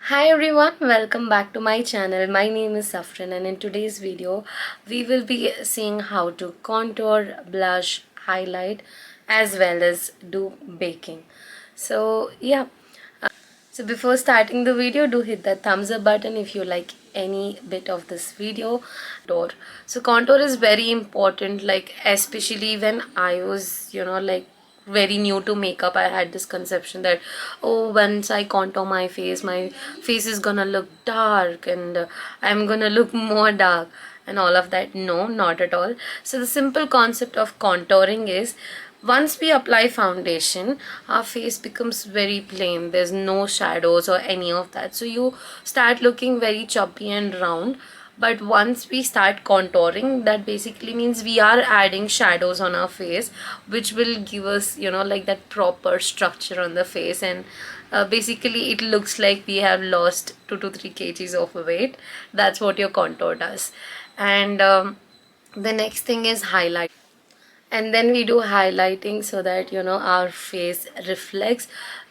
Hi everyone, welcome back to my channel. My name is Safran and in today's video we will be seeing how to contour, blush, highlight as well as do baking. So yeah, so before starting the video, do hit that thumbs up button if you like any bit of this video. Contour. So contour is very important, like especially when I was, like very new to makeup. I had this conception that, oh, once I contour my face is gonna look dark and I'm gonna look more dark and all of that. No, not at all. So the simple concept of contouring is, once we apply foundation, our face becomes very plain. There's no shadows or any of that, so you start looking very chubby and round. But once we start contouring, that basically means we are adding shadows on our face, which will give us, like that proper structure on the face. And basically it looks like we have lost 2 to 3 kgs of weight. That's what your contour does. And the next thing is highlight, and then we do highlighting so that our face reflects.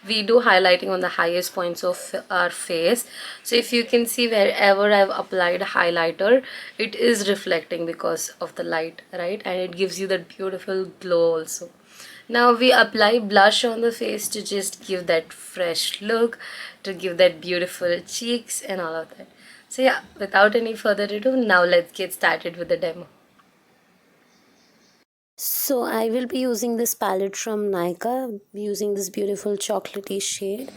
We do highlighting on the highest points of our face, so if you can see, wherever I've applied highlighter, it is reflecting because of the light, right? And it gives you that beautiful glow also. Now we apply blush on the face to just give that fresh look, to give that beautiful cheeks and all of that. So yeah, without any further ado, now let's get started with the demo. So I will be using this palette from Nykaa, using this beautiful chocolatey shade.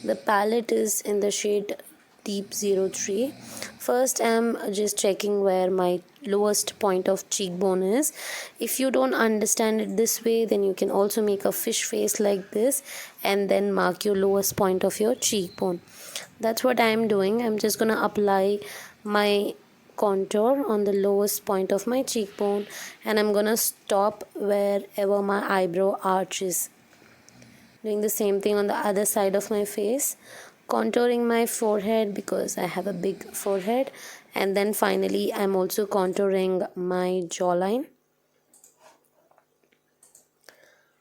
The palette is in the shade Deep 03. First I'm just checking where my lowest point of cheekbone is. If you don't understand it this way, then you can also make a fish face like this and then mark your lowest point of your cheekbone. That's what I'm doing. I'm just gonna apply my contour on the lowest point of my cheekbone, and I'm gonna stop wherever my eyebrow arch is. Doing the same thing on the other side of my face, contouring my forehead because I have a big forehead, and then finally I'm also contouring my jawline.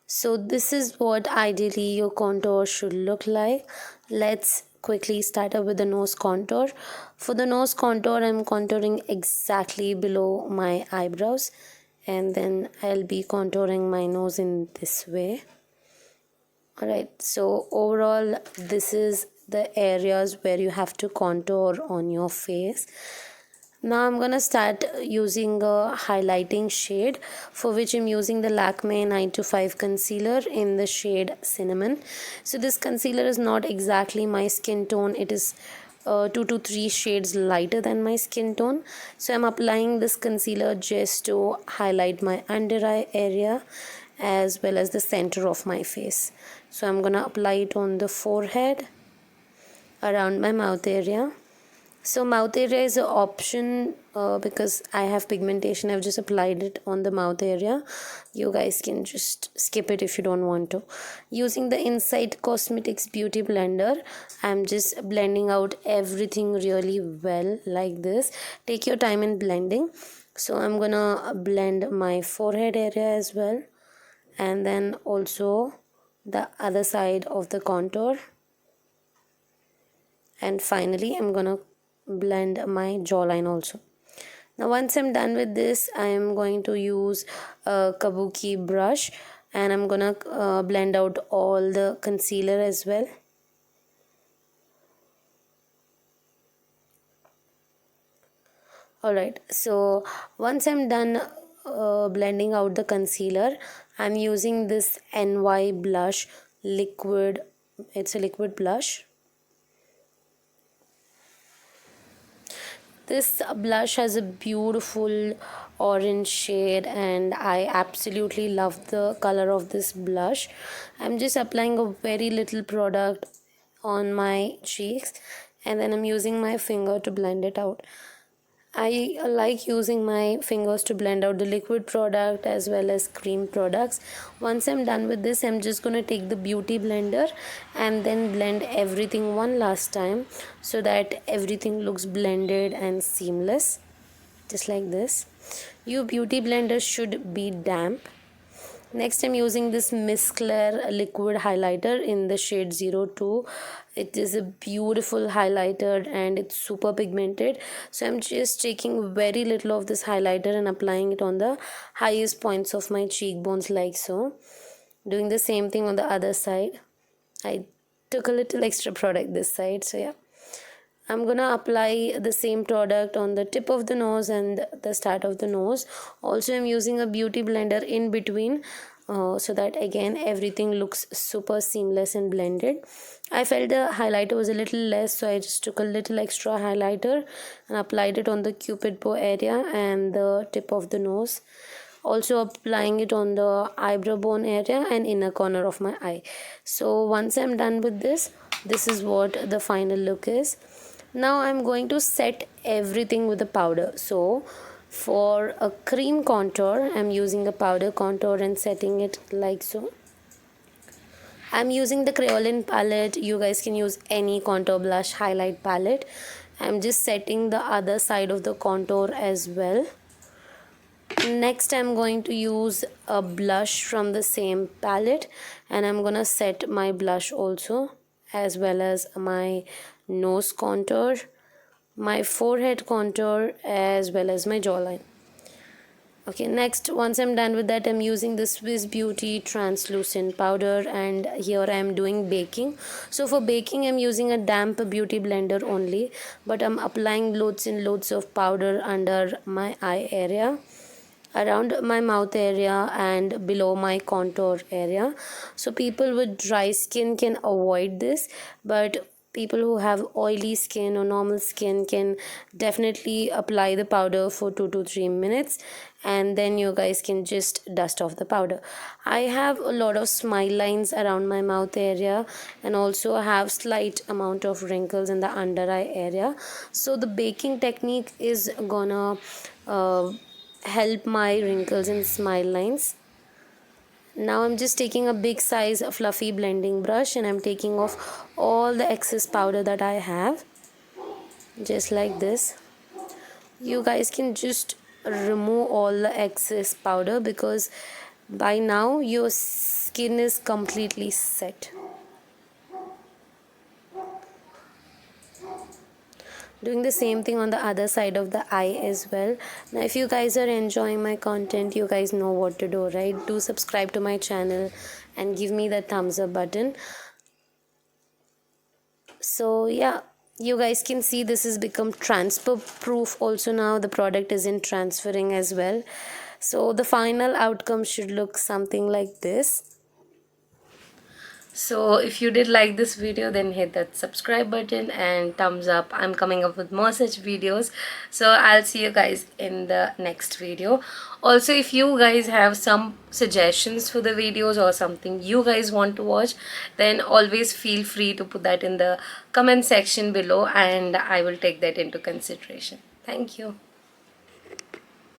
So this is what ideally your contour should look like. Let's quickly start up with the nose contour. For the nose contour, I'm contouring exactly below my eyebrows, and then I'll be contouring my nose in this way. Alright, so overall this is the areas where you have to contour on your face. Now I'm gonna start using a highlighting shade, for which I'm using the Lakme 925 concealer in the shade Cinnamon. So this concealer is not exactly my skin tone. It is 2 to 3 shades lighter than my skin tone. So I'm applying this concealer just to highlight my under eye area as well as the center of my face. So I'm gonna apply it on the forehead, around my mouth area. So mouth area is an option because I have pigmentation. I've just applied it on the mouth area. You guys can just skip it if you don't want to. Using the Insight Cosmetics Beauty Blender, I'm just blending out everything really well like this. Take your time in blending. So I'm gonna blend my forehead area as well, and then also the other side of the contour. And finally I'm gonna blend my jawline also. Now once I'm done with this, I am going to use a kabuki brush, and I'm gonna blend out all the concealer as well. Alright, so once I'm done blending out the concealer, I'm using this NY blush liquid. It's a liquid blush. This blush has a beautiful orange shade and I absolutely love the color of this blush. I'm just applying a very little product on my cheeks, and then I'm using my finger to blend it out. I like using my fingers to blend out the liquid product as well as cream products. Once I'm done with this, I'm just going to take the beauty blender and then blend everything one last time so that everything looks blended and seamless, just like this. Your beauty blender should be damp. Next, I'm using this Miss Claire liquid highlighter in the shade 02. It is a beautiful highlighter and it's super pigmented. So I'm just taking very little of this highlighter and applying it on the highest points of my cheekbones like so. Doing the same thing on the other side. I took a little extra product this side, so yeah. I'm gonna apply the same product on the tip of the nose and the start of the nose. Also, I'm using a beauty blender in between, so that again everything looks super seamless and blended. I felt the highlighter was a little less, so I just took a little extra highlighter and applied it on the cupid bow area and the tip of the nose. Also applying it on the eyebrow bone area and inner corner of my eye. So once I'm done with this is what the final look is. Now I'm going to set everything with the powder. So for a cream contour, I'm using a powder contour and setting it like so. I'm using the Crayolan palette. You guys can use any contour blush highlight palette. I'm just setting the other side of the contour as well. Next, I'm going to use a blush from the same palette and I'm gonna set my blush also, as well as my nose contour, my forehead contour, as well as my jawline. Okay, next, once I'm done with that, I'm using the Swiss Beauty translucent powder and here I'm doing baking. So for baking, I'm using a damp beauty blender only, but I'm applying loads and loads of powder under my eye area, around my mouth area and below my contour area. So people with dry skin can avoid this, but people who have oily skin or normal skin can definitely apply the powder for 2 to 3 minutes and then you guys can just dust off the powder. I have a lot of smile lines around my mouth area and also have slight amount of wrinkles in the under eye area, so the baking technique is gonna help my wrinkles and smile lines. Now I'm just taking a big size fluffy blending brush and I'm taking off all the excess powder that I have, just like this. You guys can just remove all the excess powder because by now your skin is completely set. Doing the same thing on the other side of the eye as well. Now if you guys are enjoying my content, you guys know what to do, right? Do subscribe to my channel and give me the thumbs up button. So yeah, you guys can see this has become transfer proof also. Now the product isn't transferring as well, so the final outcome should look something like this. So if you did like this video, then hit that subscribe button and thumbs up. I'm coming up with more such videos, so I'll see you guys in the next video. Also, if you guys have some suggestions for the videos or something you guys want to watch, then always feel free to put that in the comment section below and I will take that into consideration. Thank you.